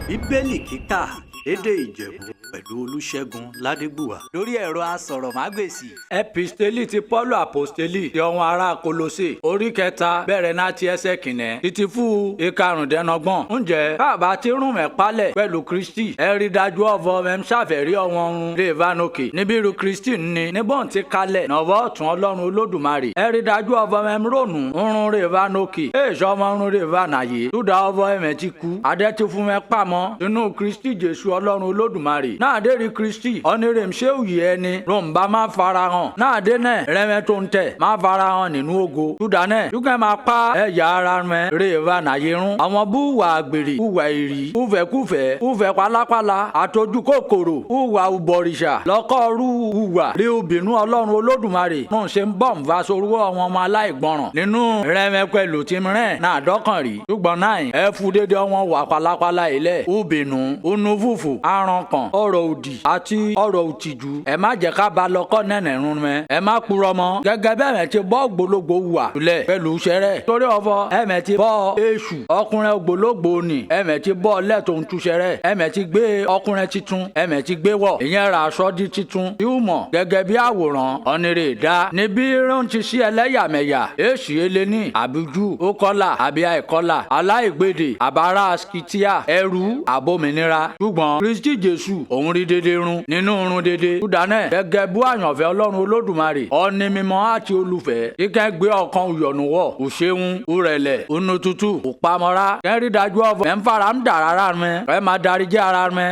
Bíbélì kíkà lédè Ìjẹ̀bú pẹ̀lú Olúṣẹ́gun Ládégbùwà lórí ẹ̀rọ asọ̀rọ̀mágbèsì. Episteli ti Pọ́ọ̀lù Àpọ́stélì ti àwọn ará Kólósè orí kẹta bẹ̀rẹ̀ láti ẹsẹ̀ kìnnẹ́ títí fún ìkarùndínlọ́gbọ̀n. Ǹjẹ́ bàbá tí rún mẹ́ palẹ̀ pẹ̀lú Kristi ẹ rí dájú ọ̀vọ́ mẹ́m ṣàfẹ́rí ọ̀wọ́n ń lè vanókè níbírú Kristi ní níbọ̀n ti kalẹ̀ nọ̀vọ́ ọ̀tún Ọlọ́run Olódùmarè ẹ rí dájú ọ̀vọ́ mẹ́m rónù ńrún rè vanókè èèṣọ́ ọmọ ńrún rè vanàyè túdà ọ̀vọ́ ẹ̀mẹ́ ti kú adẹ́ ti fún mẹ́ pamọ́ inú Kristi Jésù Ọlọ́run Olódùmarè náà dé rí Kristi ọ̀nìrèm ṣé òyì ẹni ròǹbá má farahàn náà dé náà rẹ́mẹ́ tó ń tẹ̀ má farahàn nínú ògo túdà náà dúkẹ́ máa pa ẹ̀yà ara mẹ́ rè vanàyè rún àwọn búwà àgbèrè búwà ìrì kúfẹ̀kúfẹ̀ kúfẹ̀ pálápàlà àtọ́jú kòkòrò búwà ubọ̀rìṣà lọ́kọ́rú búwà rí obìnrin Ọlọ́run Olódùmarè mọ̀ ṣe ń bọ̀ ń va sorúwọ́ àwọn ọmọ aláìgbọràn nínú rẹ́mẹ́ pẹ̀lú tí mìíràn náà dọ́kàn rí ṣùgbọ́n náà ẹ fún dédé wọn wà pálápàlà ilẹ̀ obìnrin onú fùfù arànkàn ọ̀rọ̀ òdì àti ọ̀rọ̀ òtìjú ẹ má jẹ́ ká ba lọ́kọ́ nẹ̀nẹ̀ rún mẹ́ ẹ má purọ́ mọ́ gẹ́gẹ́ bẹ́ẹ̀ mẹ́ ti bọ́ ògbólógbò wà lẹ̀ pẹ̀lú sẹ́rẹ̀ torí ọ̀fọ̀ ẹ mẹ́ ti bọ́ èṣù ọkùnrin ògbólógbò ni ẹ mẹ́ ti bọ́ lẹ́tọ̀ ń túṣẹ́rẹ́ ẹ mẹ́ ti gbé ọkùnrin titun ẹ mẹ́ ti gbé wọ̀ ìyẹn ra aṣọ di titun tí ó mọ̀ gẹ́gẹ́ bí àwòrán ọ̀nìrè dá níbí rán ti sí ẹlẹ́yàmẹ̀yà èṣì eléni àbíjú ó kọ́là àbí àìkọ́là aláìgbèdè àbára skitia ẹrú àbòmìnira ṣùgbọ́n Kristi Jésù òun rí dédé run nínú run dédé túdánẹ̀ gẹ́gẹ́ bú àyànfẹ́ Ọlọ́run Olódùmarè ọ̀ní mímọ́ àti olùfẹ́ kíkẹ́ gbé ọkàn òyọ̀nù wọ̀ òṣèun òrẹ̀lẹ̀ onútutù òpamọ́ra kẹ́rí dájú ọ̀fọ̀ ẹ̀ ń fara ń dà rárá mẹ́ ẹ máa darí jẹ́ ara mẹ́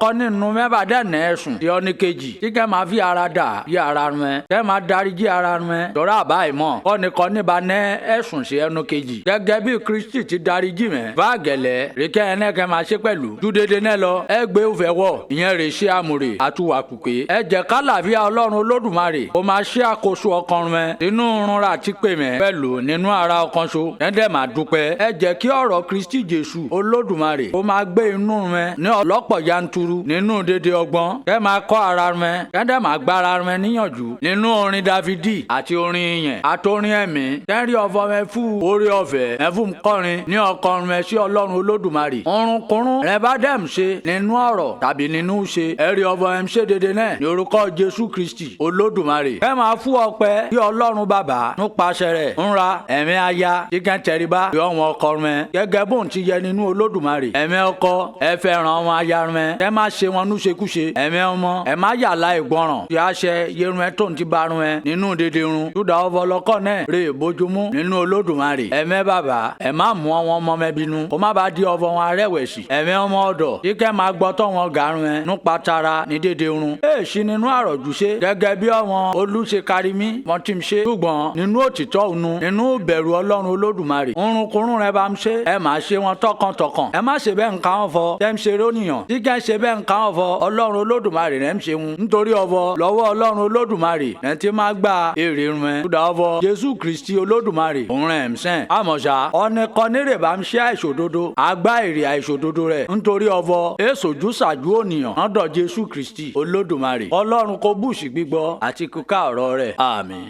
kọ́ni nínú mẹ́bàá dẹ̀ nẹ́ ẹ̀sùn tí ọ́ní kejì kíkẹ́ máa fi ara dà yí ara mẹ́ kẹ́ máa darí jẹ́ ara mẹ́ tọ́ra àbá ìmọ̀ kọ́ni bá nẹ́ ẹ̀sùn sí ẹnu kejì gẹ́gẹ́ bí Kristi ti darí jì mẹ́ fàgẹ̀lẹ̀ ríkẹ́ ẹnẹ́kẹ́ máa ṣe pẹ̀lú júdédé náà lọ ẹ gbé òfẹ́ wọ̀ ìyẹn rè ṣe àmùrè àtúwàkùkè ẹ jẹ́ kálàfíà Ọlọ́run Olódùmarè ó máa ṣe àkóso ọkàn mẹ́ inú rúnra àti pè mẹ́ pẹ̀lú nínú ara ọkàn so ẹ̀ńdẹ̀ máa dúpẹ́ ẹ jẹ́ kí ọ̀rọ̀ Kristi Jésù Olódùmarè ó máa gbé inú mẹ́ ní ọlọ́pọ̀ yanturu nínú dédé ọgbọ́n kẹ́ máa kọ́ ara mẹ́ kẹ́ńdẹ̀ máa gbára mẹ́ níyànjú nínú orin Dáfídì àti orin ìyẹn àtorin ẹ̀mí kẹ́ńrí ọ̀fọ̀ mẹ́ fún orí ọ̀fẹ́ mẹ́fún kọrin ní ọkàn mẹ́ sí Ọlọ́run Olódùmarè ọ̀rùnkùnrùn rẹ bá dẹ́m ṣe nínú ọ̀rọ̀ tàbí nínú ṣe ẹ̀rí ọ̀fọ̀ ẹ̀ ń ṣe dédé náà ní orúkọ Jésù Kristi Olódùmarè ẹ máa fún ọpẹ́ kí Ọlọ́run bàbá nípasẹ̀ rẹ̀ ń ra ẹ̀mí aya kíkẹ́ tẹríba yọ wọn ọkọ mẹ́ gẹ́gẹ́ bóun ti yẹ nínú Olódùmarè ẹ̀mí ọkọ ẹ fẹ́ràn wọn aya mẹ́ ẹ má ṣe wọn núṣekúṣe ẹ̀mí ọmọ ẹ má yàlá ìgbọràn tí a ṣe yerun ẹ tó ń ti ba run ẹ nínú dédé run túdà ọ̀fọ̀ lọ́kọ̀ náà rè bójúmú nínú Olódùmarè ẹ̀mí bàbá ẹ má mú àwọn ọmọ mẹ́ bínú kó má bàa di ọ̀fọ̀ wọn arẹ́wẹ̀sì ẹ̀mí ọmọ ọ̀dọ̀ kíkẹ́ máa gbọ́tọ̀ wọn gàrún ẹ nípa tara ní dédé run èèṣì nínú àrọ̀jù ṣe gẹ́gẹ́ bí ọ̀wọ́n olùṣe kárímí wọ́n ti ń ṣe ṣùgbọ́n nínú òtítọ́ ònu nínú bẹ̀rù Ọlọ́run Olódùmarè orunkunrun rẹ bá ń ṣe ẹ máa ṣe wọn tọkàntọkàn ẹ má ṣe bẹ́ẹ̀ nǹkan ọ̀fọ̀ tẹ́ ń ṣe rónìyàn tí kẹ́ ṣe bẹ́ẹ̀ nǹkan ọ̀fọ̀ Ọlọ́run Olódùmarè rẹ̀ ń ṣe wọn nítorí ọ̀fọ̀ lọ́wọ́ Ọlọ́run Olódùmarè rẹ̀ ti máa gba èrè run ẹ kúdà ọ̀fọ̀ Jésù Kristi Olódùmarè òun rẹ̀ ń sẹ́n àmọ̀ṣá ọ̀nìkanírè bá ń ṣe àìṣòdodo àgbá èrè àìṣòdodo rẹ̀ nítorí ọ̀fọ̀ èsòjú ṣàjú ònìyàn lọ́dọ̀ Jésù Kristi Olódùmarè Ọlọ́run kó bùsì gbígbọ́ àti kíkà ọ̀rọ̀ rẹ̀ àmín.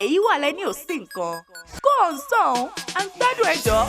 èyí wà lẹ́ni ò sí nǹkan go on song and gbádùn ẹ̀jọ́.